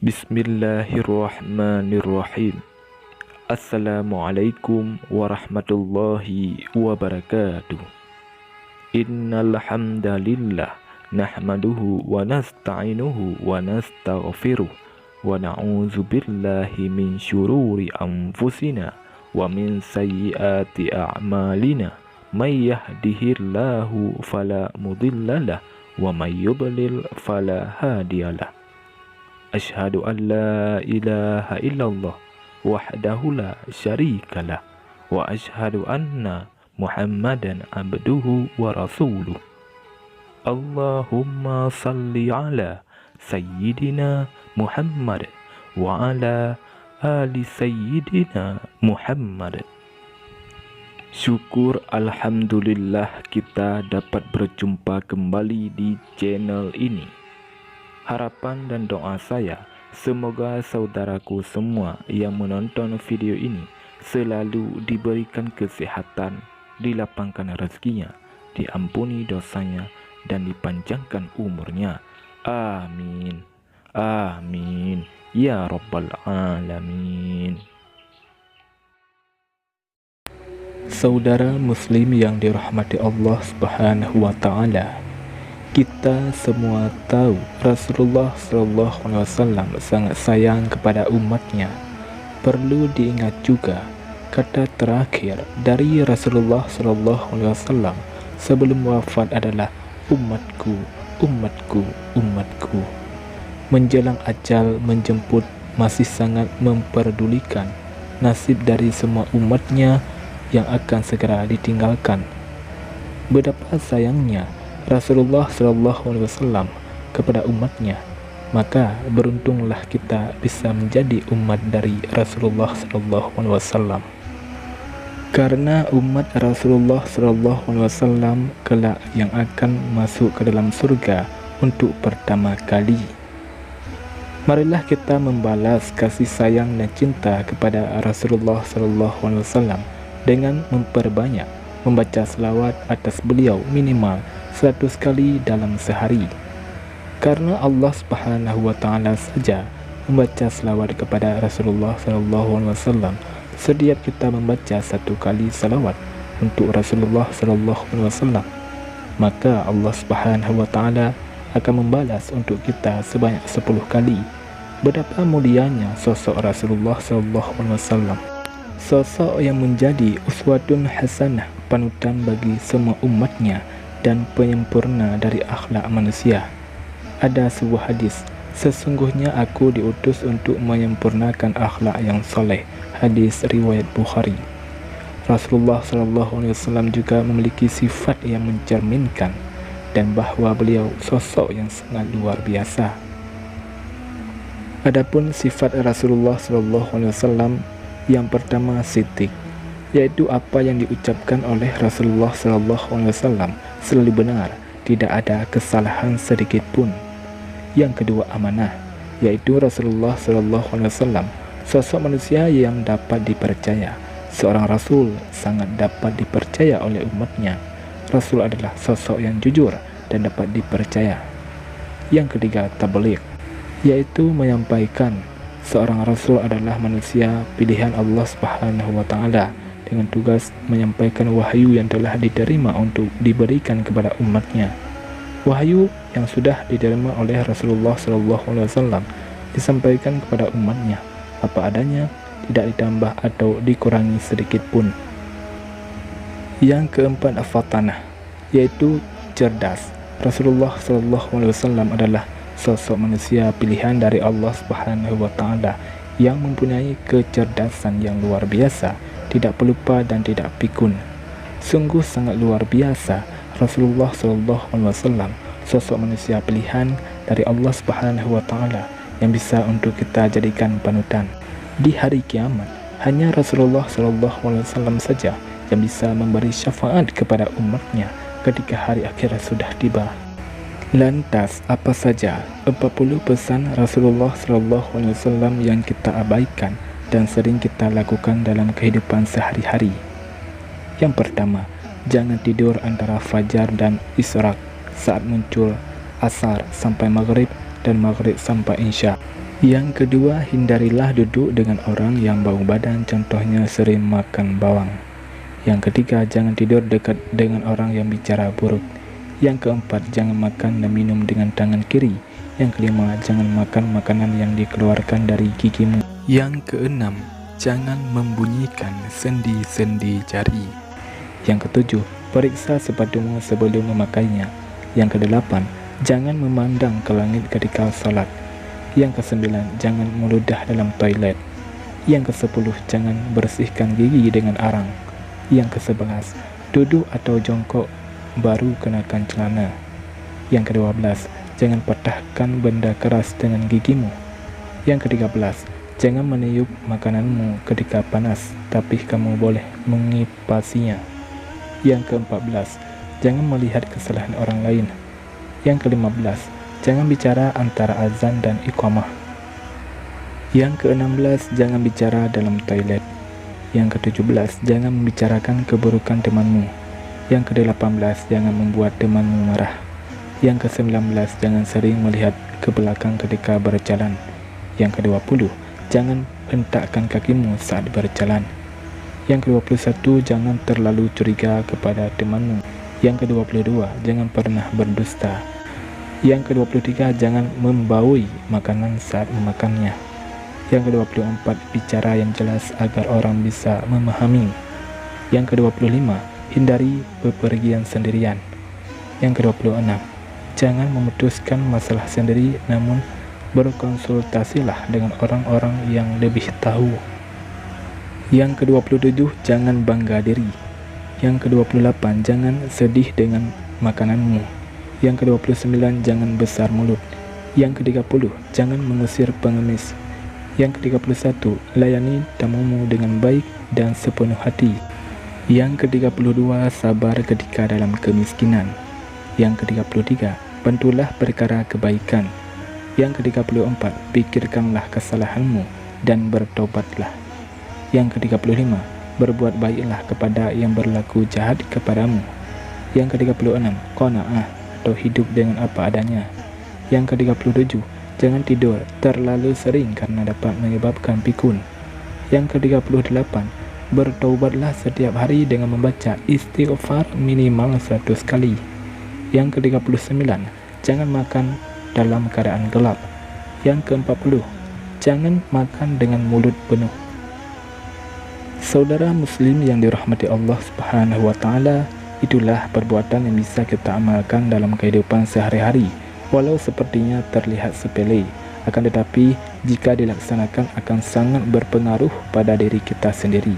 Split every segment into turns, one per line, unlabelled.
Bismillahirrahmanirrahim. Assalamualaikum warahmatullahi wabarakatuh. Innal hamdalillah nahmaduhu wa nasta'inuhu wa nastaghfiruh wa na'udzu billahi min syururi anfusina wa min sayyiati a'malina. May yahdihillahu fala mudhillalah wa may yudlil fala hadiyalah. Asyhadu an la ilaha illallah wahdahu la syarikalah wa asyhadu anna Muhammadan abduhu wa rasuluh. Allahumma salli ala sayyidina Muhammad wa ala ali sayyidina Muhammad. Syukur alhamdulillah kita dapat berjumpa kembali di channel ini. Harapan dan doa saya, semoga saudaraku semua yang menonton video ini selalu diberikan kesehatan, dilapangkan rezekinya, diampuni dosanya, dan dipanjangkan umurnya. Amin. Amin. Ya Rabbal Alamin. Saudara muslim yang dirahmati Allah Subhanahu wa Ta'ala, kita semua tahu Rasulullah SAW sangat sayang kepada umatnya. Perlu diingat juga kata terakhir dari Rasulullah SAW sebelum wafat adalah umatku, umatku, umatku. Menjelang ajal menjemput masih sangat memperdulikan nasib dari semua umatnya yang akan segera ditinggalkan. Betapa sayangnya Rasulullah SAW kepada umatnya, maka beruntunglah kita bisa menjadi umat dari Rasulullah SAW. Karena umat Rasulullah SAW kelak yang akan masuk ke dalam surga untuk pertama kali. Marilah kita membalas kasih sayang dan cinta kepada Rasulullah SAW dengan memperbanyak membaca selawat atas beliau minimal 100 kali dalam sehari. Karena Allah Subhanahu wa Ta'ala saja membaca selawat kepada Rasulullah SAW, setiap kita membaca 1 kali selawat untuk Rasulullah SAW, maka Allah Subhanahu wa Ta'ala akan membalas untuk kita sebanyak 10 kali. Betapa mulianya sosok Rasulullah SAW, sosok yang menjadi uswatun hasanah, panutan bagi semua umatnya dan penyempurna dari akhlak manusia. Ada sebuah hadis, sesungguhnya aku diutus untuk menyempurnakan akhlak yang soleh. Hadis riwayat Bukhari. Rasulullah SAW juga memiliki sifat yang mencerminkan dan bahwa beliau sosok yang sangat luar biasa. Adapun sifat Rasulullah SAW yang pertama, sidik, yaitu apa yang diucapkan oleh Rasulullah SAW selalu benar, tidak ada kesalahan sedikit pun. Yang kedua, amanah, yaitu Rasulullah SAW sosok manusia yang dapat dipercaya. Seorang Rasul sangat dapat dipercaya oleh umatnya. Rasul adalah sosok yang jujur dan dapat dipercaya. Yang ketiga, tabligh, yaitu menyampaikan. Seorang Rasul adalah manusia pilihan Allah Subhanahu wa Ta'ala dengan tugas menyampaikan wahyu yang telah diterima untuk diberikan kepada umatnya. Wahyu yang sudah diterima oleh Rasulullah SAW disampaikan kepada umatnya apa adanya, tidak ditambah atau dikurangi sedikit pun. Yang keempat, fatanah, yaitu cerdas. Rasulullah SAW adalah sosok manusia pilihan dari Allah Subhanahu wa Ta'ala yang mempunyai kecerdasan yang luar biasa, tidak pelupa dan tidak pikun. Sungguh sangat luar biasa Rasulullah SAW, sosok manusia pilihan dari Allah Subhanahu wa Ta'ala yang bisa untuk kita jadikan panutan. Di hari kiamat, hanya Rasulullah SAW saja yang bisa memberi syafaat kepada umatnya ketika hari akhirat sudah tiba. Lantas, apa saja 40 pesan Rasulullah SAW yang kita abaikan dan sering kita lakukan dalam kehidupan sehari-hari? Yang pertama, jangan tidur antara fajar dan isyraq saat muncul asar sampai maghrib dan maghrib sampai isya. Yang kedua, hindarilah duduk dengan orang yang bau badan, contohnya sering makan bawang. Yang ketiga, jangan tidur dekat dengan orang yang bicara buruk. Yang keempat, jangan makan dan minum dengan tangan kiri. Yang kelima, jangan makan makanan yang dikeluarkan dari gigimu. Yang keenam, jangan membunyikan sendi-sendi jari. Yang ketujuh, periksa sepatumu sebelum memakainya. Yang kedelapan, jangan memandang ke langit ketika salat. Yang kesembilan, jangan meludah dalam toilet. Yang kesepuluh, jangan bersihkan gigi dengan arang. Yang kesebelas, duduk atau jongkok baru kenakan celana. Yang kedua belas, jangan patahkan benda keras dengan gigimu. Yang ketiga belas, jangan meniup makananmu ketika panas, tapi kamu boleh mengipasinya. Yang keempat belas, jangan melihat kesalahan orang lain. Yang kelima belas, jangan bicara antara azan dan iqamah. Yang ke-16, jangan bicara dalam toilet. Yang ke-17, jangan membicarakan keburukan temanmu. Yang ke-18, jangan membuat temanmu marah. Yang ke-19, jangan sering melihat ke belakang ketika berjalan. Yang ke-20, jangan hentakkan kakimu saat berjalan. Yang ke-21, jangan terlalu curiga kepada temanmu. Yang ke-22, jangan pernah berdusta. Yang ke-23, jangan membaui makanan saat memakannya. Yang ke-24, bicara yang jelas agar orang bisa memahami. Yang ke-25, hindari bepergian sendirian. Yang ke-26, jangan memutuskan masalah sendiri, namun berkonsultasilah dengan orang-orang yang lebih tahu. Yang ke-27, jangan bangga diri. Yang ke-28, jangan sedih dengan makananmu. Yang ke-29, jangan besar mulut. Yang ke-30, jangan mengusir pengemis. Yang ke-31, layani tamumu dengan baik dan sepenuh hati. Yang ke-32, sabar ketika dalam kemiskinan. Yang ke-33, bantulah perkara kebaikan. Yang ke-34, pikirkanlah kesalahanmu dan bertobatlah. Yang ke-35, berbuat baiklah kepada yang berlaku jahat kepadamu. Yang ke-36, qanaah atau hidup dengan apa adanya. Yang ke-37, jangan tidur terlalu sering karena dapat menyebabkan pikun. Yang ke-38, bertaubatlah setiap hari dengan membaca istighfar minimal 100 kali. Yang ke-39, jangan makan dalam keadaan gelap. Yang ke-40, jangan makan dengan mulut penuh. Saudara muslim yang dirahmati Allah Subhanahu wa taala, itulah perbuatan yang bisa kita amalkan dalam kehidupan sehari-hari. Walau sepertinya terlihat sepele, akan tetapi jika dilaksanakan akan sangat berpengaruh pada diri kita sendiri.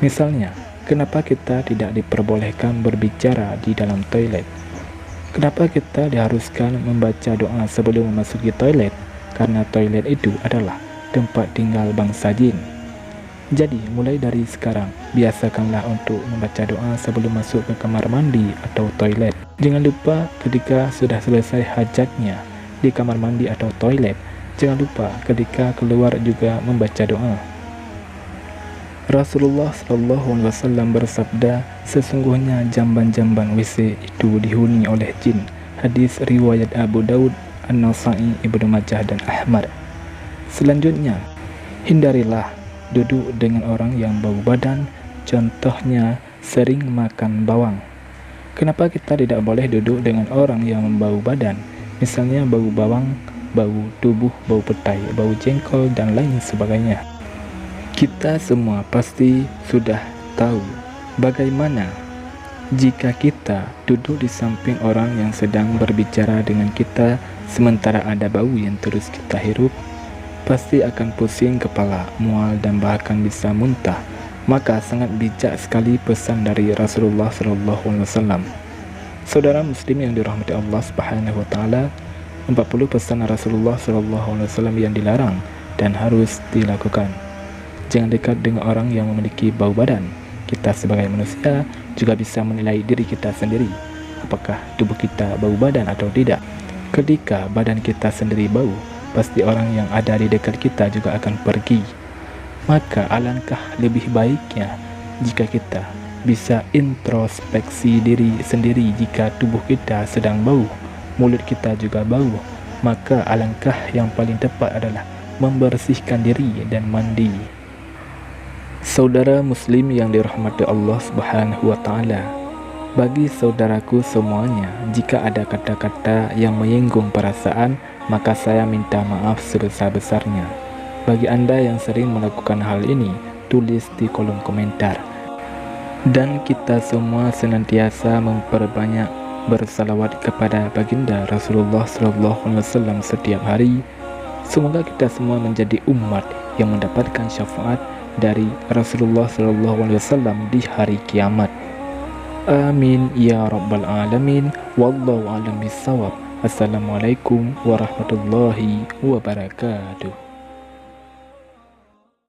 Misalnya, kenapa kita tidak diperbolehkan berbicara di dalam toilet? Kenapa kita diharuskan membaca doa sebelum memasuki toilet? Karena toilet itu adalah tempat tinggal bangsa jin. Jadi, mulai dari sekarang, biasakanlah untuk membaca doa sebelum masuk ke kamar mandi atau toilet. Jangan lupa ketika sudah selesai hajatnya di kamar mandi atau toilet, jangan lupa ketika keluar juga membaca doa. Rasulullah SAW bersabda, sesungguhnya jamban-jamban WC itu dihuni oleh jin. Hadis riwayat Abu Daud, An-Nasai, Ibnu Majah, dan Ahmad. Selanjutnya, hindarilah duduk dengan orang yang bau badan, contohnya sering makan bawang. Kenapa kita tidak boleh duduk dengan orang yang membau badan? Misalnya bau bawang, bau tubuh, bau petai, bau jengkol, dan lain sebagainya. Kita semua pasti sudah tahu bagaimana jika kita duduk di samping orang yang sedang berbicara dengan kita sementara ada bau yang terus kita hirup. Pasti akan pusing kepala, mual, dan bahkan bisa muntah. Maka sangat bijak sekali pesan dari Rasulullah SAW. Saudara muslim yang dirahmati Allah Subhanahu wa taala, 40 pesan Rasulullah SAW yang dilarang dan harus dilakukan. Jangan dekat dengan orang yang memiliki bau badan. Kita sebagai manusia juga bisa menilai diri kita sendiri, apakah tubuh kita bau badan atau tidak. Ketika badan kita sendiri bau, pasti orang yang ada di dekat kita juga akan pergi. Maka alangkah lebih baiknya jika kita bisa introspeksi diri sendiri. Jika tubuh kita sedang bau, mulut kita juga bau, maka alangkah yang paling tepat adalah membersihkan diri dan mandi. Saudara muslim yang dirahmati Allah Subhanahu wa Ta'ala, bagi saudaraku semuanya, jika ada kata-kata yang menyinggung perasaan, maka saya minta maaf sebesar-besarnya. Bagi Anda yang sering melakukan hal ini, tulis di kolom komentar. Dan kita semua senantiasa memperbanyak bersalawat kepada baginda Rasulullah SAW setiap hari. Semoga kita semua menjadi umat yang mendapatkan syafaat dari Rasulullah SAW di hari kiamat. Amin ya rabbal alamin. Wallahu a'lam bishawab. Assalamualaikum warahmatullahi wabarakatuh.